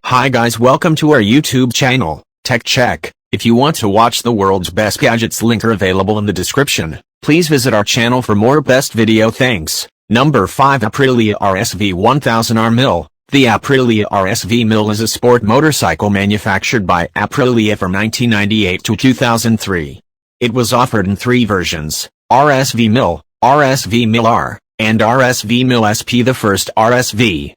Hi guys, welcome to our YouTube channel, Tech Check. If you want to watch the world's best gadgets, link are available in the description. Please visit our channel for more best video. Thanks. Number 5, Aprilia RSV 1000R Mille. The Aprilia RSV Mille is a sport motorcycle manufactured by Aprilia from 1998 to 2003. It was offered in 3 versions, RSV Mille, RSV Mille R, and RSV Mille SP. The first RSV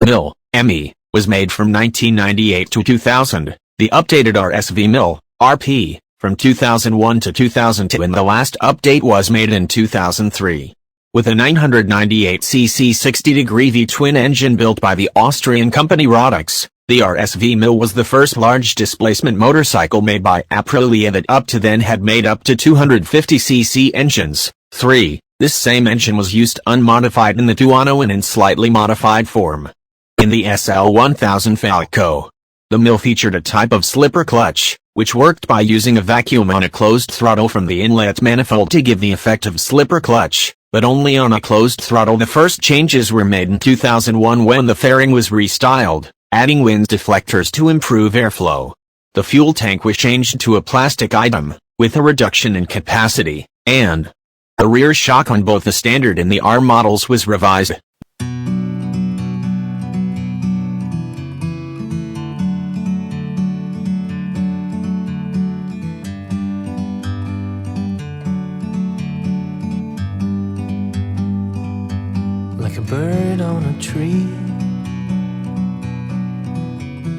Mille, ME, was made from 1998 to 2000, the updated RSV Mille, RP, from 2001 to 2002, and the last update was made in 2003. With a 998cc 60-degree V-twin engine built by the Austrian company Rodex, the RSV Mille was the first large displacement motorcycle made by Aprilia that up to then had made up to 250cc engines. This same engine was used unmodified in the Tuono and in slightly modified form in the SL1000 Falco. The Mille featured a type of slipper clutch, which worked by using a vacuum on a closed throttle from the inlet manifold to give the effect of slipper clutch, but only on a closed throttle. The first changes were made in 2001 when the fairing was restyled, adding wind deflectors to improve airflow. The fuel tank was changed to a plastic item, with a reduction in capacity, and the rear shock on both the standard and the R models was revised. Like a bird on a tree,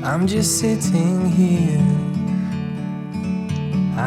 I'm just sitting here.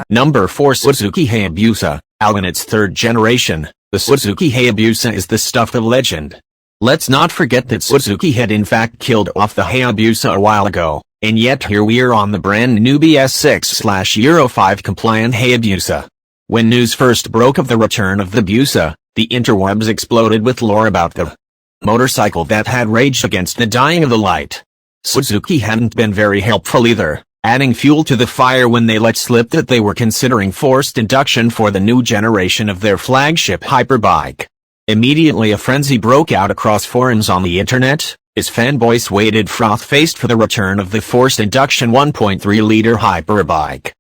Number 4, Suzuki Hayabusa. Out in its 3rd generation, the Suzuki Hayabusa is the stuff of legend. Let's not forget that Suzuki had in fact killed off the Hayabusa a while ago, and yet here we are on the brand new BS6/Euro 5 compliant Hayabusa. When news first broke of the return of the Busa, the interwebs exploded with lore about the motorcycle that had raged against the dying of the light. Suzuki hadn't been very helpful either, adding fuel to the fire when they let slip that they were considering forced induction for the new generation of their flagship hyperbike. Immediately a frenzy broke out across forums on the internet, as fanboys waited froth-faced for the return of the forced induction 1.3-liter hyperbike.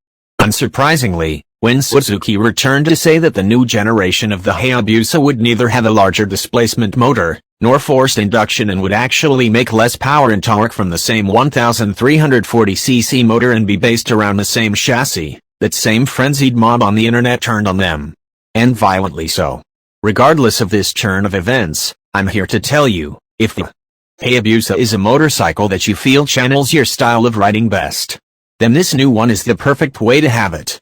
Unsurprisingly, when Suzuki returned to say that the new generation of the Hayabusa would neither have a larger displacement motor, nor forced induction, and would actually make less power and torque from the same 1340cc motor and be based around the same chassis, that same frenzied mob on the internet turned on them. And violently so. Regardless of this turn of events, I'm here to tell you, if the Hayabusa is a motorcycle that you feel channels your style of riding best, then this new one is the perfect way to have it.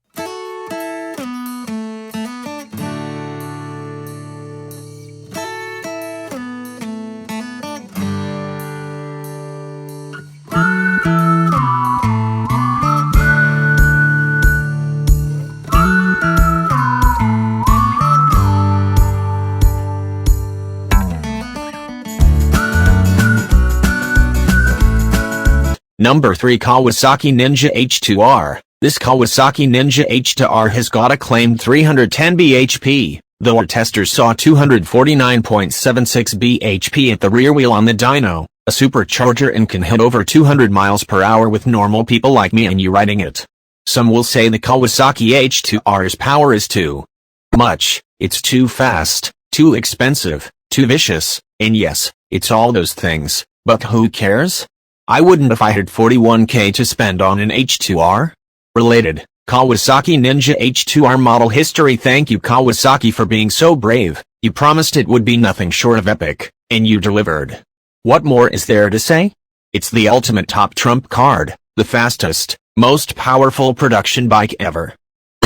Number 3, Kawasaki Ninja H2R. This Kawasaki Ninja H2R has got a claimed 310 bhp, though our testers saw 249.76 bhp at the rear wheel on the dyno, a supercharger, and can hit over 200 miles per hour with normal people like me and you riding it. Some will say the Kawasaki H2R's power is too much, it's too fast, too expensive, too vicious, and yes, it's all those things, but who cares? I wouldn't if I had 41k to spend on an H2R. Related, Kawasaki Ninja H2R model history. Thank you Kawasaki for being so brave. You promised it would be nothing short of epic, and you delivered. What more is there to say? It's the ultimate top trump card, the fastest, most powerful production bike ever.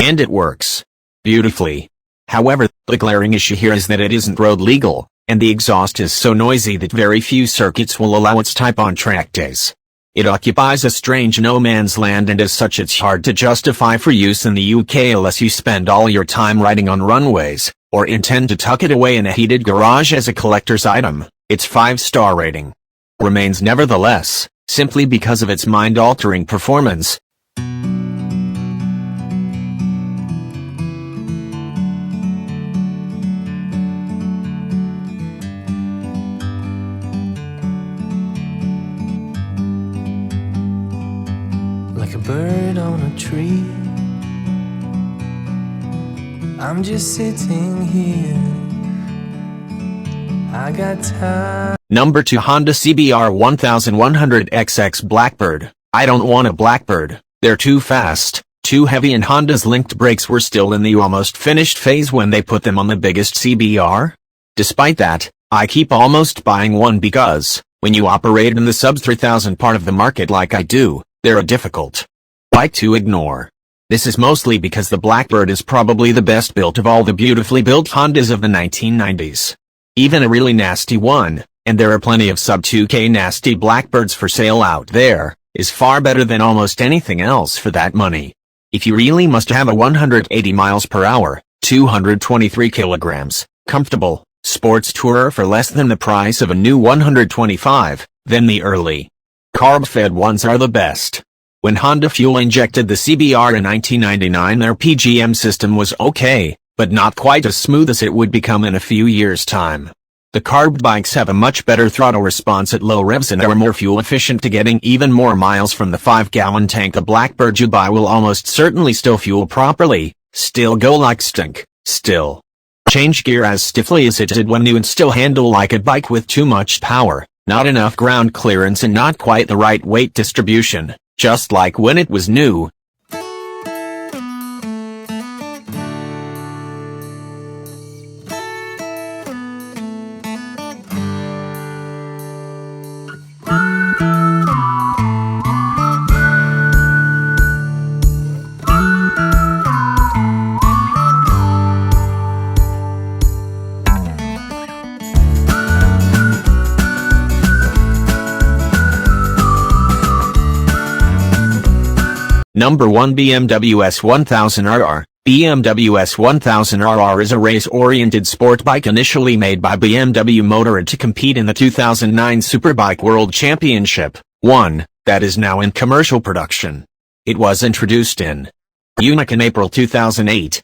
And it works beautifully. However, the glaring issue here is that it isn't road legal, and the exhaust is so noisy that very few circuits will allow its type on track days. It occupies a strange no man's land, and as such it's hard to justify for use in the UK unless you spend all your time riding on runways, or intend to tuck it away in a heated garage as a collector's item. Its 5-star rating remains nevertheless, simply because of its mind-altering performance. bird on a tree. I'm just sitting here. I got time. Number 2, Honda CBR 1100XX Blackbird. I don't want a Blackbird. They're too fast, too heavy, and Honda's linked brakes were still in the almost finished phase when they put them on the biggest CBR. Despite that, I keep almost buying one because, when you operate in the sub-3000 part of the market like I do, they're a difficult bike to ignore. This is mostly because the Blackbird is probably the best built of all the beautifully built Hondas of the 1990s. Even a really nasty one, and there are plenty of sub-2K nasty Blackbirds for sale out there, is far better than almost anything else for that money. If you really must have a 180 miles per hour, 223 kilograms, comfortable, sports tourer for less than the price of a new 125, then the early carb-fed ones are the best. When Honda fuel injected the CBR in 1999, their PGM system was okay, but not quite as smooth as it would become in a few years' time. The carb bikes have a much better throttle response at low revs and are more fuel efficient to getting even more miles from the 5-gallon tank. The Blackbird you buy will almost certainly still fuel properly, still go like stink, still change gear as stiffly as it did when new, and still handle like a bike with too much power, not enough ground clearance, and not quite the right weight distribution, just like when it was new. Number 1, BMW S1000RR. BMW S1000RR is a race-oriented sport bike initially made by BMW Motorrad to compete in the 2009 Superbike World Championship, one that is now in commercial production. It was introduced in Munich in April 2008,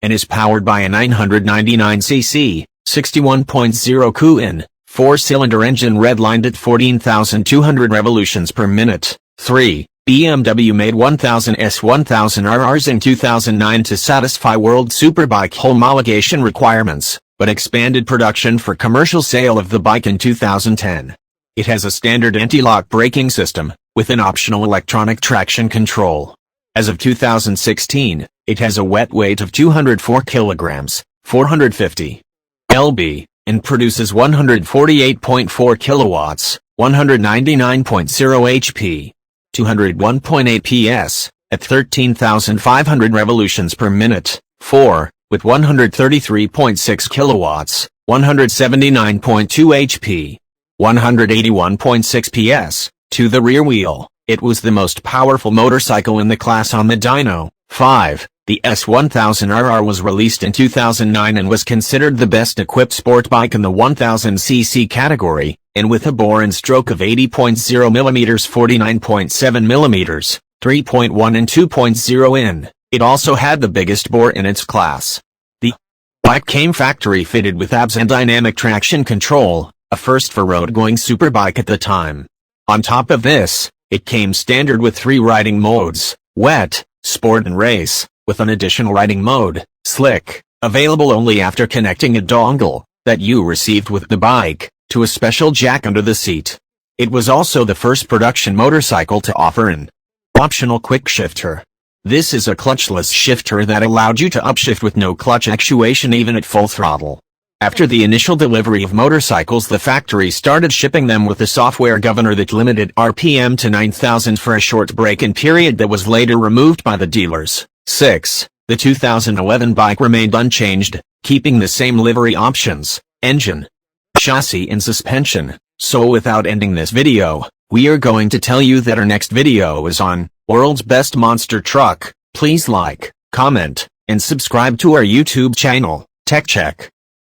and is powered by a 999cc, 61.0 kN, 4-cylinder engine redlined at 14,200 revolutions per minute. 3. BMW made 1,000 S1000RRs in 2009 to satisfy World Superbike homologation requirements, but expanded production for commercial sale of the bike in 2010. It has a standard anti-lock braking system, with an optional electronic traction control. As of 2016, it has a wet weight of 204 kilograms, 450 lb, and produces 148.4 kilowatts, 199.0 HP. 201.8 PS, at 13,500 revolutions per minute. 4, with 133.6 kilowatts, 179.2 HP, 181.6 PS, to the rear wheel. It was the most powerful motorcycle in the class on the dyno. 5. The S1000RR was released in 2009 and was considered the best equipped sport bike in the 1000cc category, and with a bore and stroke of 80.0 mm, 49.7 mm, 3.1 and 2.0 in, it also had the biggest bore in its class. The bike came factory fitted with ABS and dynamic traction control, a first for road-going superbike at the time. On top of this, it came standard with 3 riding modes, wet, sport and race, with an additional riding mode, slick, available only after connecting a dongle, that you received with the bike, to a special jack under the seat. It was also the first production motorcycle to offer an optional quick shifter. This is a clutchless shifter that allowed you to upshift with no clutch actuation even at full throttle. After the initial delivery of motorcycles, the factory started shipping them with a software governor that limited RPM to 9,000 for a short break-in period that was later removed by the dealers. 6. The 2011 bike remained unchanged, keeping the same livery options, engine, chassis and suspension. So without ending this video, we are going to tell you that our next video is on World's Best Monster Truck. Please like, comment, and subscribe to our YouTube channel, Tech Check.